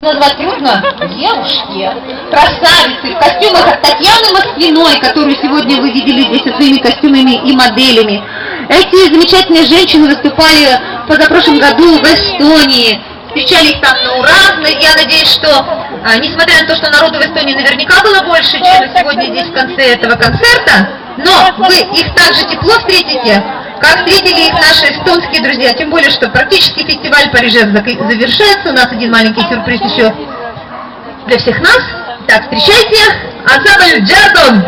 Назвать можно девушки, красавицы в костюмах от Татьяны Москвиной, которую сегодня вы видели здесь со своими костюмами и моделями. Эти замечательные женщины выступали в позапрошлом году в Эстонии. Встречали их там на ура, но я надеюсь, что, несмотря на то, что народу в Эстонии наверняка было больше, чем сегодня здесь в конце этого концерта, но вы их также тепло встретите, как встретили их наши эстонские друзья, тем более, что практически фестиваль Парижа завершается. У нас один маленький сюрприз еще для всех нас. Так, встречайте, ансамбль Джардон!